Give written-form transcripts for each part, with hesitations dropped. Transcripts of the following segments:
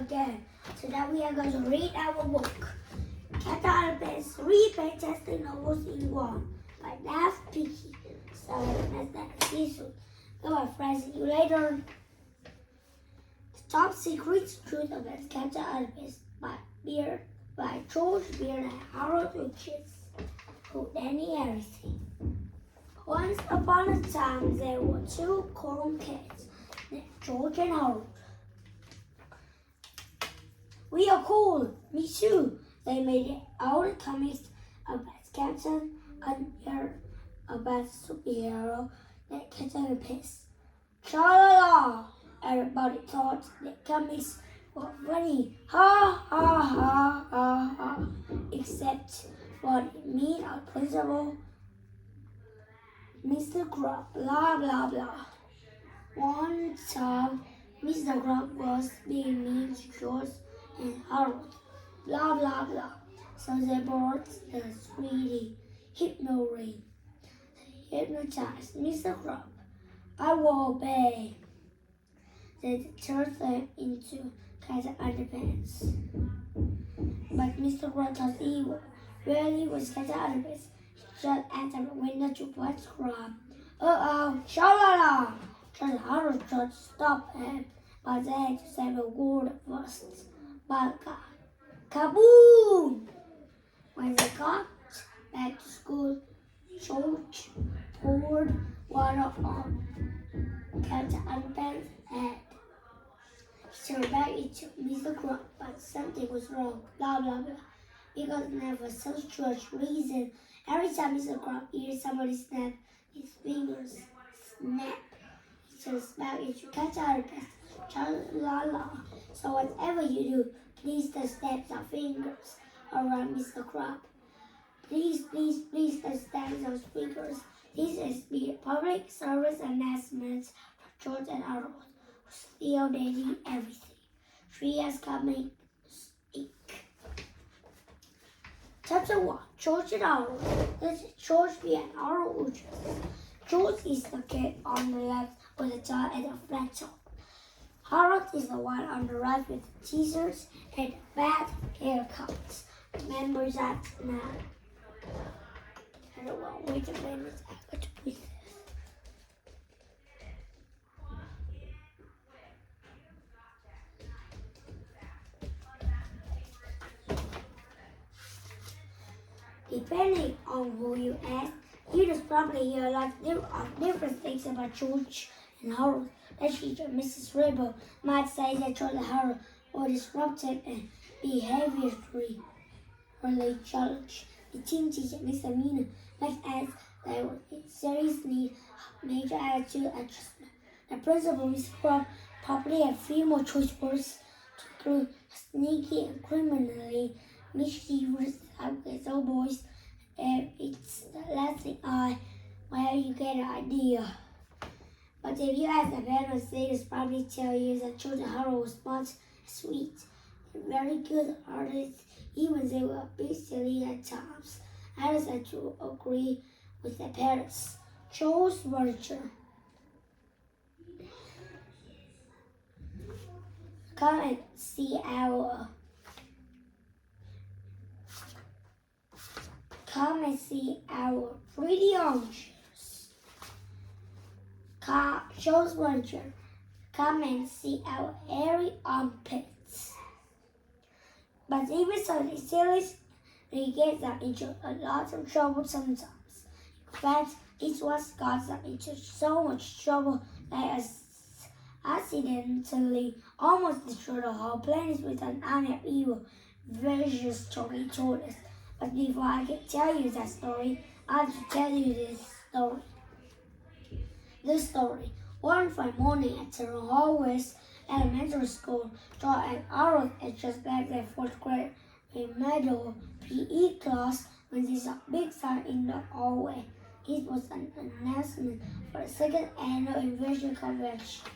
again. Today we are going to read our book, Catalyst 3 Fantastic Novels in One by Daft Picky. So let's see you soon. Goodbye, friends. See you later. The Top Secret Truth about Catalyst by George Beard and Harold Richards. Who Danny everything. Once upon a time, there were two cool kids named George and Harold. We are cool, me too. They made own comics about Captain Under, about superhero that Captain and Piss. Cha-la-la! Everybody thought the comics were funny. Ha ha ha ha ha. Except for the mean or principal Mr. Grubb, blah blah blah. One time, Mr. Grubb was being mean to George and Harold, blah blah blah. So they brought the sweetie hypno ring. They hypnotized Mr. Grubb. I will obey. They turned them into Kaiser Underpants. But Mr. Grubb was evil. Really was Kaiser Underpants. He shot at the window to watch Grubb. Uh-oh, sha-la-la! George and Harold tried to stop him, but they had to say the word first. Balka. Kaboom! When they got back to school, George poured water on Captain Underpants' head. He turned back into Mr. Grubb, but something was wrong, blah blah blah. Because never such George reason. Every time Mr. Grubb hears somebody snap his fingers, snap, he turns back into Captain Underpants. Cha-la-la. So whatever you do, please don't snap your fingers around Mr. Grubb. Please, please, please don't snap those fingers. This is the public service announcement for George and Harold, who steal daily everything. 3 years coming, Inc. Chapter 1. George and Harold. This is George and Harold Richards. George is the kid on the left with a tie and a flat top. Harold is the one on the right with the t-shirts and bad haircuts. Remember that now. I don't know, wait a minute, I got to put this. Depending on who you ask, you just probably hear a lot of different things about George and Harold. The teacher, Mrs. Ribble, might say that George and Harold were disruptive and behaviorally challenged. The team teacher, Miss Amina, might add they were in serious need of major attitude adjustment. The principal, Miss Grubb, probably had few more choice words to include sneaky and criminally mischievous outfits. Oh boys, it's the last thing where you get an idea. But if you ask the parents, they just probably tell you that George and Harold was smart, sweet, and very good artists, even they were a bit silly at times. I just had to agree with the parents. Joe's furniture. Come and see our pretty armchairs. Joe's furniture. Come and see our airy armpits. But even so, the sillies, they get them into a lot of trouble sometimes. In fact, each one's got them into so much trouble that accidentally almost destroyed the whole planet with an army of evil, vicious talking tortoise. But before I can tell you that story, I have to tell you this story. One fine morning at the Hallways Elementary School, George and Harold had just left their 4th grade remedial PE class when they saw a big sign in the hallway. It was an announcement for the 2nd annual Invention Convention.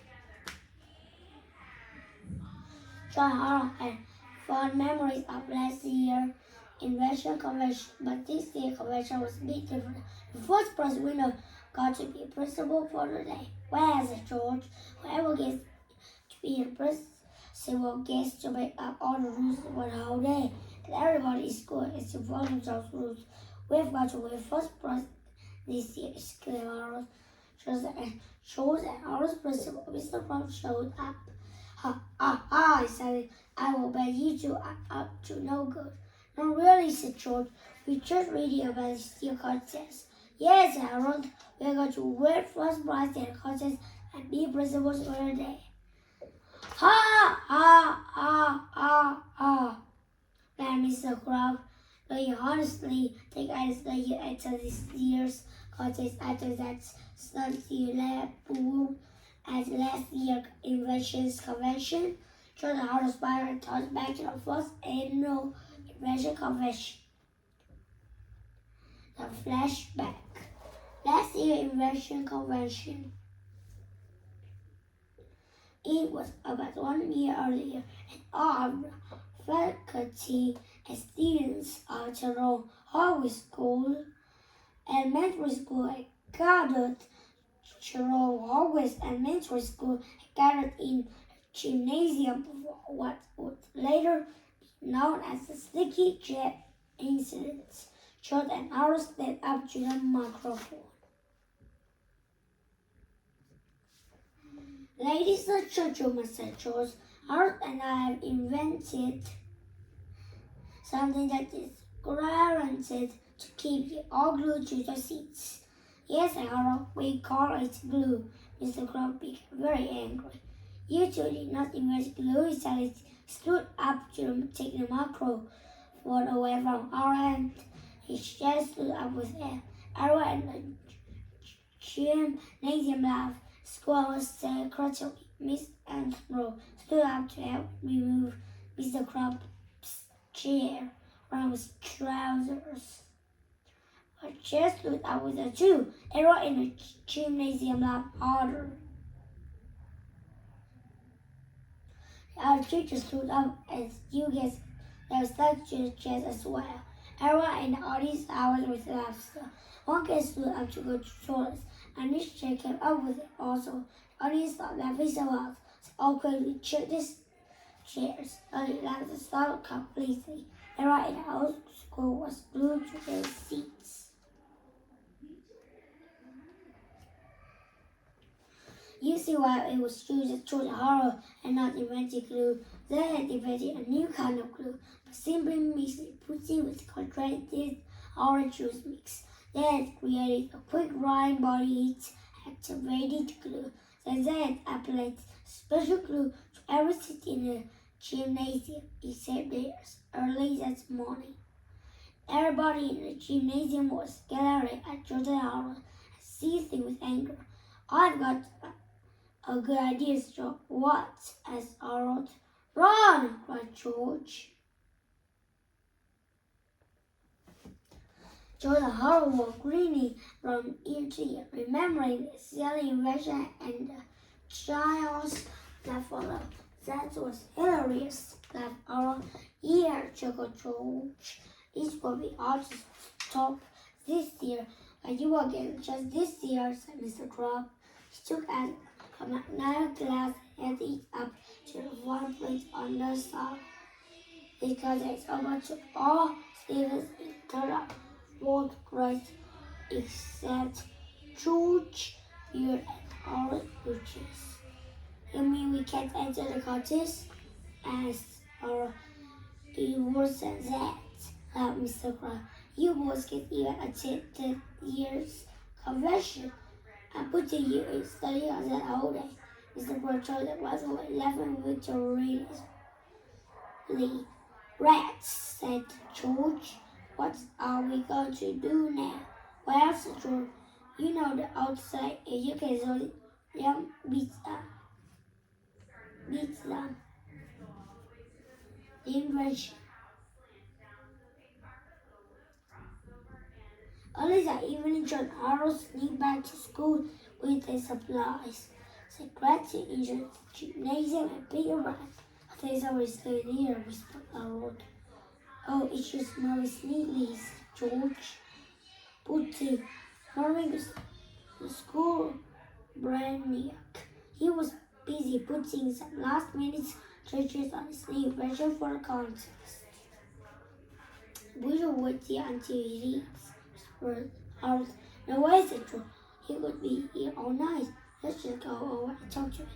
George and Harold had fond memories of last year's Invention Convention, but this year's convention was a bit different. The first prize winner got to be principal for the day. Whereas George, whoever gets to be the several guests to make up all the rules for the whole day. And everybody is going to follow those rules. We've got to win first prize this year, exclaimed Harold. Shows and Harold's principal, Mr. Crumb, showed up. Ha, he said, I will bet you two are up to no good. No, really, said George. We just reading about the steel contest. Yes, Harold, we are going to win first prize in the contest and be principals for the day. Ha, laughed Mr. Crab. Do you honestly think I let you enter this year's contest after that stunt you let boo at last year's inventions convention? George and Harold smiled and turned back to the first annual invention convention. The flashback. Last year's invention convention. It was about 1 year earlier, and all faculty and students of Jerome High School, Elementary School, and gathered Jerome High Elementary School gathered in gymnasium for what would later be known as the Sticky Jet Incident. George and Harold stepped up to the microphone. Ladies and gentlemen, said George, Harold and I have invented something that is guaranteed to keep you all glued to your seats. Yes, Harold, we call it glue. Mr. Crumb became very angry. You two did not invent glue, he said. He stood up to take the microphone away from our hand. He just stood up with everyone in the gymnasium laughed. School secretary, Miss Anthro, stood up to help remove Mr. Crumb's chair from his trousers. Her chair stood up with her too. Everyone in the gymnasium laughed harder. Our teacher stood up, and you guys that was stuck to the chairs as well. Everyone in the audience hours with laughter. One kid stood up to go to the toilet, and this chair came up with it also. The audience stopped laughing so loud, so all quickly checked these chairs. The laughter stopped completely. Everyone in the whole school was glued to their seats. You see why it was chosen to horror and not invented glue. They had invented a new kind of glue, but simply mixing pudding with concentrated orange juice mix. They had created a quick drying body heat activated glue. Then they had applied special glue to every seat in the gymnasium except theirs early that morning. Everybody in the gymnasium was glaring at George and Harold, seething with anger. I've got a good idea, George. What? Asked Harold. Run! Cried George. George and Harold were grinning from ear to ear, remembering the silly invention and the chaos that followed. That was hilarious, laughed Harold. Yeah, chuckled George. It will be hard to stop this year, but you will get just this year, said Mr. Crab. He took out a magnetic glass and held it up to the one plate on the side. Because it's over to all students, it turned out both great, except George, Beard, and Harold Butchers. You mean we can't enter the contest? Asked Harold. It wasn't that, laughed Mr. Crab. You boys can't even attend the year's convention. I'm putting you in study on that whole day. Mr. Crab told the class away, laughing victoriously. Rats, said George. What are we going to do now? Well, said George, you know the outside education young beats them. The invention. Early that evening, John and Harold sneaked back to school with their supplies. Secretary into the gymnasium and Peter ran. I think somebody's still here, whispered Harold. Oh, it should smell neatly, said George. Putting Marvin the school brainiac. He was busy putting some last-minute Churches on his sleeve, ready for a contest. Peter waited until he leaves. Whispered Harold, "No way," said George. "He could be here all night. Let's just go over and talk to him."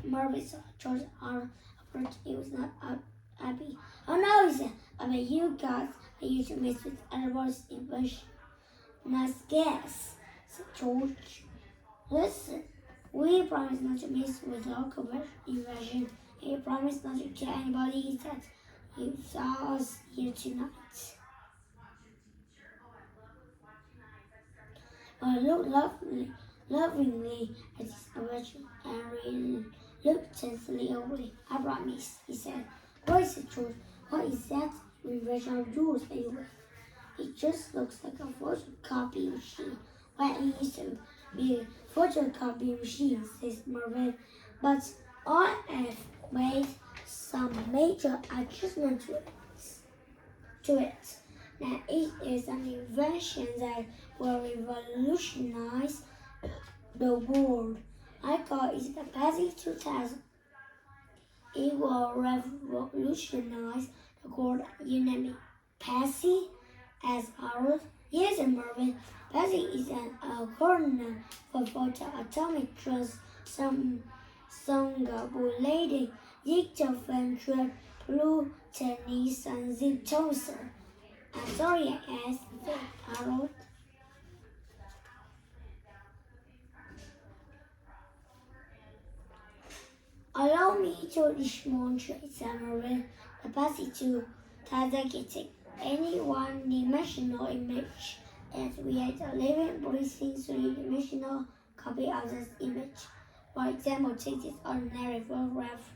Marvin saw George Harold approach. He was not happy. "Oh no," he said. "I bet you guys are used to mess with other boys' invention." "Nice guess," said George. "Listen, we promise not to mess with local invasion. We promise not to tell anybody that you saw us here tonight." I looked lovingly at his original and really looked tensely away. "I promise," he said. "What is it, George? What is that invention of yours anyway?" "It just looks like a photocopy machine." "Well, it used to be a photocopy machine," says Marvin, "but I have made some major adjustments to it. Now it is an invention that will revolutionize the world. I call it the Passy 2000. It will revolutionize the world. You name it." "Passy?" asked Harold. "Yes," said Marvin. "Passy is an acronym for photoatomic transungulating dictofentrate glutenizatoser. "I'm sorry I asked," said Harold. "Allow me to demonstrate," said Marvin. "The Passy 2000 can take any one-dimensional image and create a living, breathing, three-dimensional copy of this image. For example, take this ordinary photograph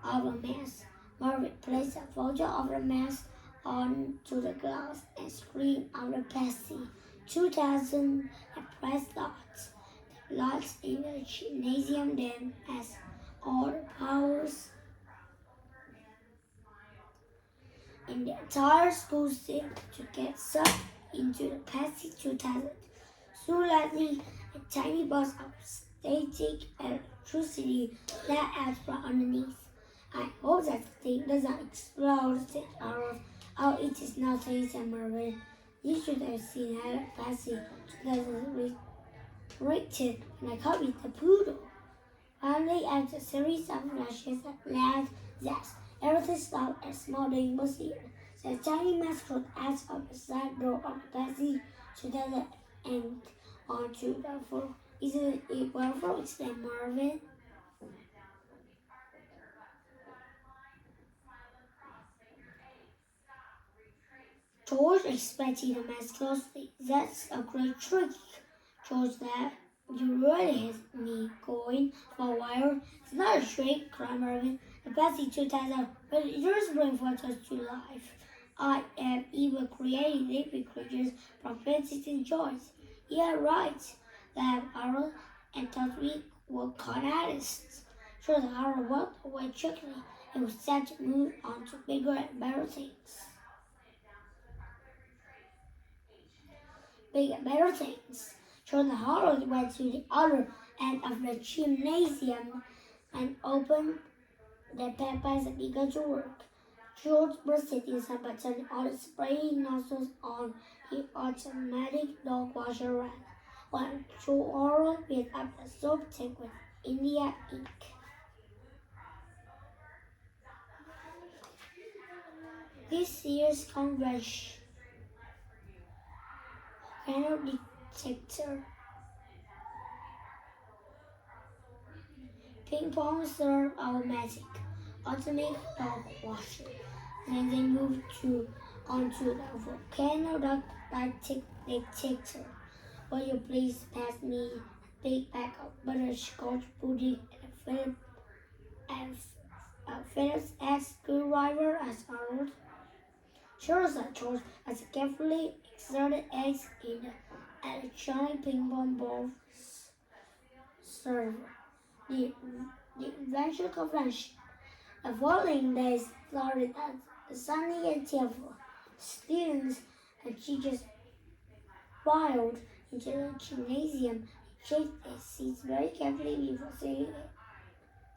of a mouse." Marvin placed a photo of the mouse onto the glass and screen of the Passy 2000 and pressed start. The lights in the gymnasium then, as all the powers in the entire school seemed to get sucked into the Passy 2000. Through lightning, a tiny burst of static electricity flat out from underneath. "I hope that thing doesn't explode," said Harold. "Oh, it is nothing," said Marvin. "You should have seen how the Passy 2000 reacted when I copied the poodle." Finally, after a series of flashes and loud zaps, everything stopped and Smoldering was here. The tiny mouse crawled out of the side door of the Passy 2000 and onto the floor. "Isn't it wonderful?" exclaimed Marvin. George inspected the mouse closely. "That's a great trick, George. That you really had me going for a while." "It's not a trick," cried Marvin. "The Passy 2000 will just bring photos to life. I am even creating living creatures from places and joys." "Yeah, right," laughed Harold, "and thought we were con artists." George and Harold walked away chuckling. It was time to move on to bigger and better things. Better things. George and Harold went to the other end of the gymnasium and opened the pipes and began to work. George bursted inside by turning all the spraying nozzles on the automatic dog washer ran, while Harold filled up the soap tank with India ink. This year's convention detector. Ping pong serve automatic dog washer. Then they moved onto the volcano dog detector. "Will you please pass me a big bag of butterscotch pudding and a Phillips head screwdriver?" asked Harold. "Sure," said George, as he carefully inserted eggs in the electronic ping pong ball server. The invention convention. The following day started at sunny and cheerful. Students and teachers filed into the gymnasium and checked their seats very carefully before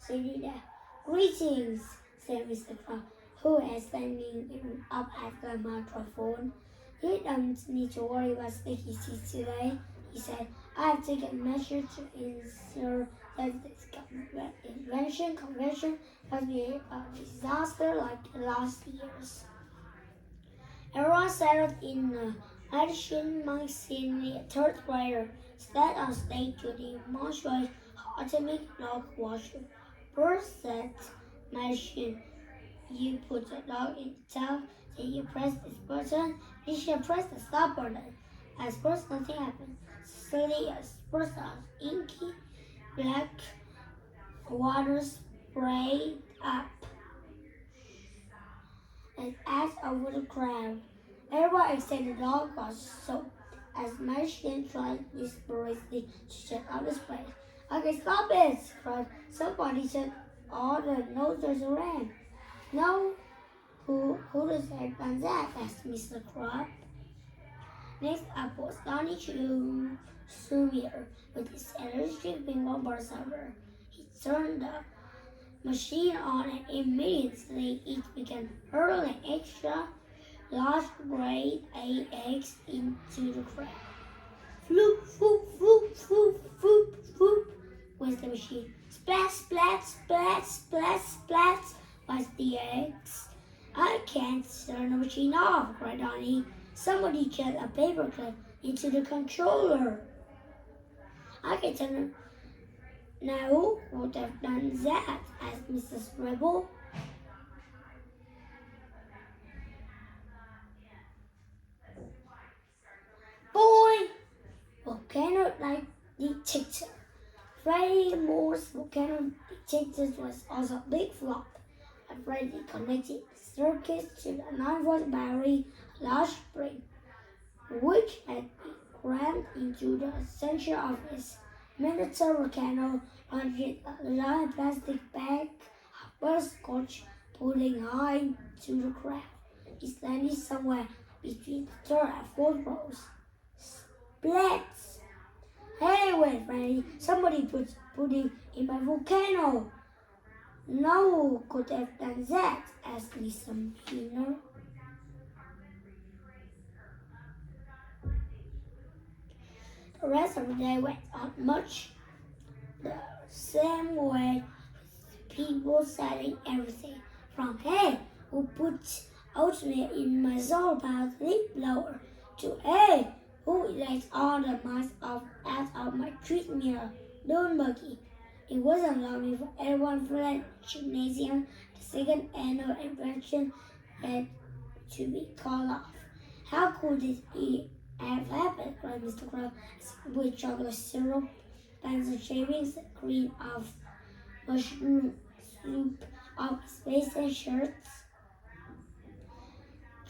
sitting there. Greetings, said Mr. Crow, who was standing up at the microphone. You don't need to worry about sticky seeds today, he said. I have taken measures to ensure that this convention will be a disaster like last year's. Everyone settled in addition monks in the third grader sat on stage to demonstrate how to make dog water. First said magician, you put the dog in the tub, then you press this button, you should press the stop button. At first nothing happened. Suddenly a spurt of inky black water sprayed up and asked over the crowd. Everyone except the dog was soaked as Magician tried desperately to shut out the spray. Okay, stop it! Cried somebody. Shut all the noses around. No, who does have done that? Asked Mr. Crab. Next up was Donny Sumier with his electric bingo bar server. He turned the machine on and immediately it began hurling extra large grade A eggs into the crowd. Floop, floop, floop, floop, floop, floop was the machine. Splash, splash, splash, splash, splash was the eggs. I can't turn the machine off, cried Donnie. Somebody get a paperclip into the controller. I can turn it. Now who would have done that? Asked Mrs. Rebel. Boy! Volcano light detector. Freddie Moore's volcano detector was also a big flop. Freddie connected the circuit to the 9-volt battery, a large spring, which had been crammed into the center of his miniature volcano under a large plastic bag of butterscotch pudding high to the crowd. He landed somewhere between the third and fourth rows. Splats! Hey, wait, Freddie, somebody put pudding in my volcano. No one could have done that, asked Lisa Miller. The rest of the day went on much the same way, with people selling everything from, hey, who put oatmeal in my solar powered leaf blower, to, hey, who let all the mice out of my treadmill dune buggy. It wasn't long before everyone fled the gymnasium. The second annual invention had to be called off. How could this have happened? Cried Mr. Crow, with chocolate syrup, pencil shavings, cream of mushroom soup of his face and shirts.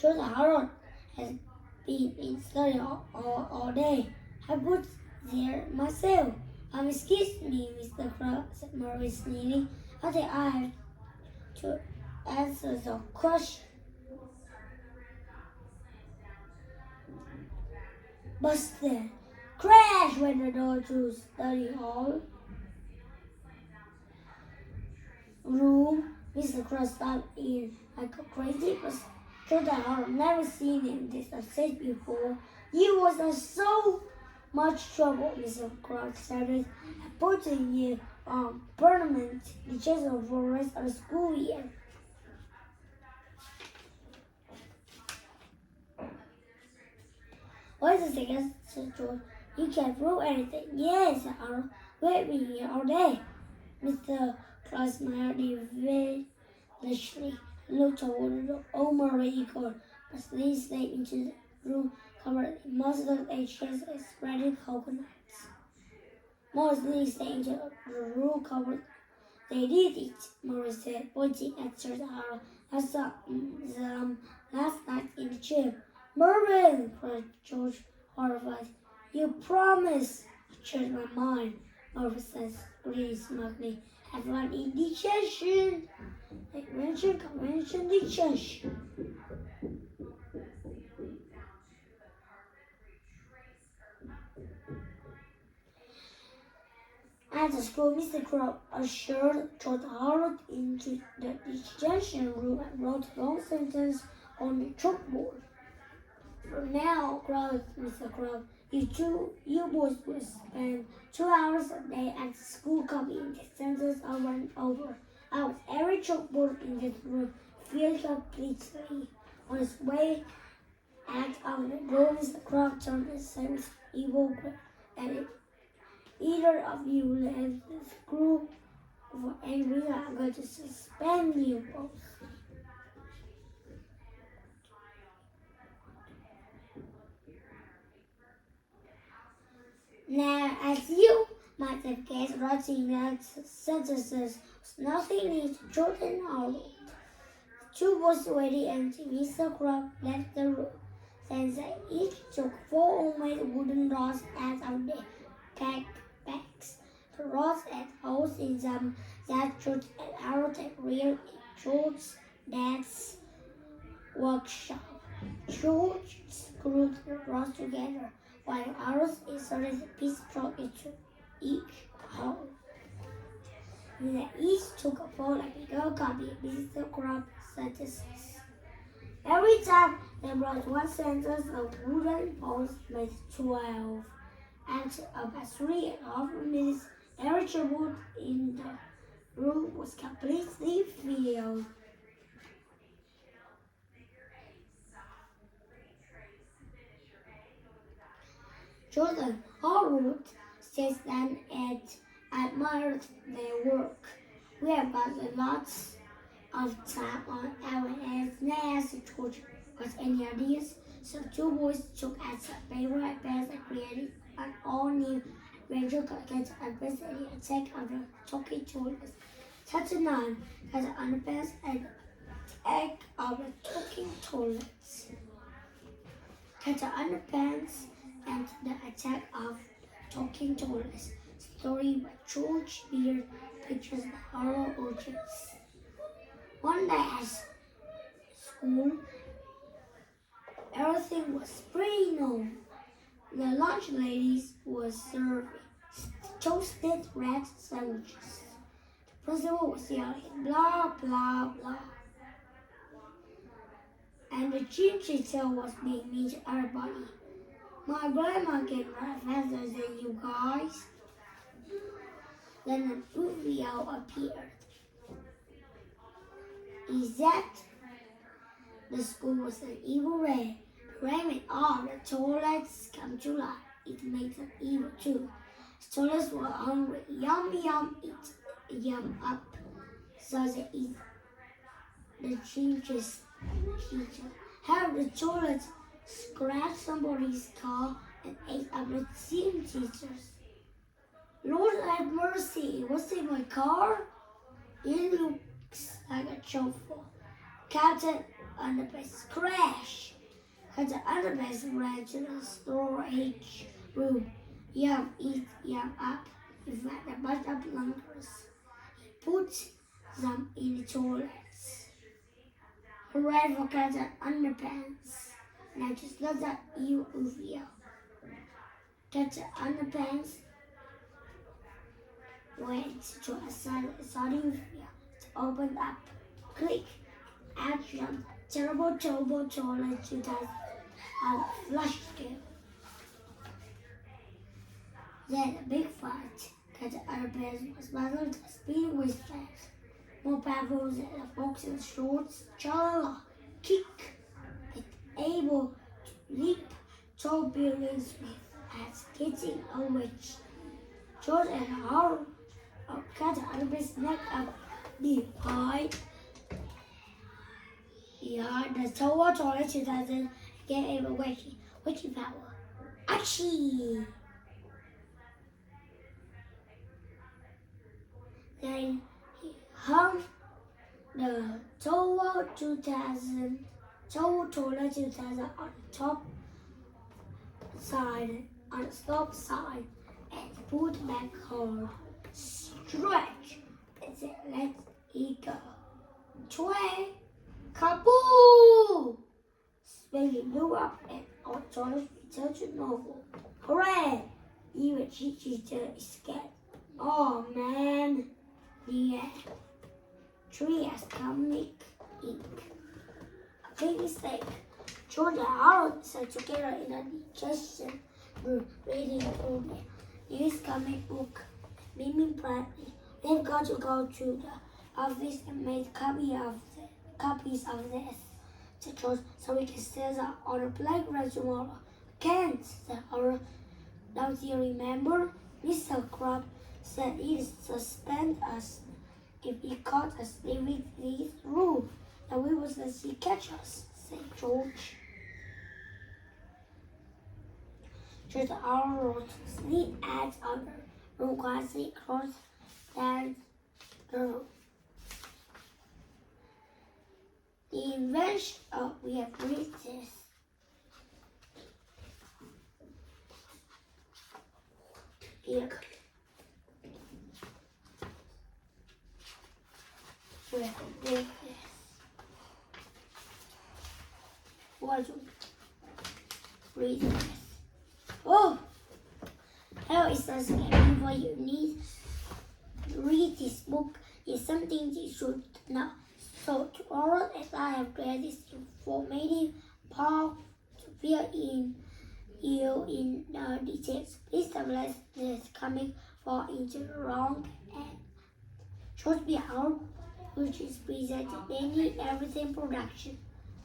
George Harold has been in study all day. I put there myself. Excuse me, Mr. Crow, said Murray sneering. I think I have to answer the question. Busted. Crash went the door to study hall room. Mr. Crow stopped in like a crazy person. George Harold never seen him this upset before. You was in so much trouble, Mr. Crow started, putting you on permanent detention for the rest of the school year. Wait a second, said George. You can't prove anything. Yes, I'll wait me here all day. Mr. Crow smiled devilishly and looked toward the already cold, but sneezed into the room covered in mustard ashes and spreading coconuts. Mostly stayed into the room covered. They did it, Morris said, pointing at Sir Harold. I saw them last night in the gym. Mervyn, cried George, horrified. You promised. I changed my mind, Morris said, grinning smugly. Have one indigestion. Convention, detention. At the school, Mr. Crow ushered George Harold into the detention room and wrote a long sentence on the chalkboard. Now, cried Mr. Crow, you boys will spend 2 hours a day at the school copying the sentences over and over. Out every chalkboard in this room filled completely. On his way out of the door, Mr. Crow turned and said with evil grin, and if either of you leave the school for any reason, I'm going to suspend you both. Now, as you might have guessed, writing that sentences was nothing new to George and Harold. The two boys waited until Mr. Crow left the room. Then they each took 4 homemade wooden rods out of their backpacks. The rods had holes in them that George and Harold had reared in George's dad's workshop. George screwed the rods together, while Harold inserted a piece of chalk into each hole. Then they each took a fold and began copying Mr. Crow's sentences. Every time they brought one sentence, the wooden poles made 12. After about 3.5 minutes, every chalkboard in the room was completely filled. George and Harold since then had admired their work. We have got lots of time on our hands now, asked George. Got any ideas? So the two boys took out some paper and pens and created an all-new adventure against the attack of the talking toilets. Chapter 9 has an underpants and attack of the talking toilets. Catch the underpants and the attack of the talking toilets. Story by George Beard, pictures by Harold Orchards. One day at school, everything was pretty normal. The lunch ladies were serving toasted red sandwiches. The principal was yelling, blah, blah, blah. And the teacher was being mean to everybody. My grandma can run faster than you guys. Then an UFO appeared. Is that the school was an evil ray? Rain made all the toilets come to life. It made them evil too. The toilets were hungry. Yum, yum, eat, yum up. So they eat the teacher. How the toilet scratched somebody's car and ate up the team teachers. Lord have mercy, what's in my car? It looks like a chauffeur. Captain Underpass crash. Captain Underpass ran to the storage room. Yum, eat, yum up. He found a bunch of lunkers. He put them in the toilets. Hooray for Captain Underpants. Now just look at you, UFO. Captain Underpants went to a sunny UFO. It opened up. Click. Out jumped terrible turbo toilet to a flush scale. Then a big fight. Captain Underpants was battled a speeding wasteland. More powerful than a boxing shorts. Chalala. Kick. Able to leap tall buildings without getting a witch. George and Harold cut Underpass neck up behind. Yeah, the Tower Toilet 2000 gave a witchy power. Achie! Then he hung the Tower 2000 Tower Toilet 2000 on the top side, on the top side, and pulled back hard. Stretch! And then let it go. Twang! Kaboo! Baby blew up and our toilet returned to normal. Hooray! Even Chi-Chi escaped. Oh man, the tree has comic ink. A big mistake. George and Harold sat together in a digestion room reading through the newest comic book, beaming brightly. They've got to go to the office and make copies of this, said George, so we can sell them on the playground tomorrow. Can't, said Harold. Don't you remember? Mr. Crab said he'd suspend us if he caught us leaving this room. Now we was let he catch us, said George. Just Harold sneaked out of the room quietly across that the room. The invention of we have read this. Here. We have read this. What do read this? Oh! Hell is just getting what you need. Read this book is something you should know. So tomorrow, as I have read this informative part to fill in you in the details, please don't let this comic fall into the wrong hand. Should be out, which is presented Danny Everything Production,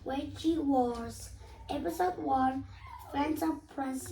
which was episode 1, Friends of Prince.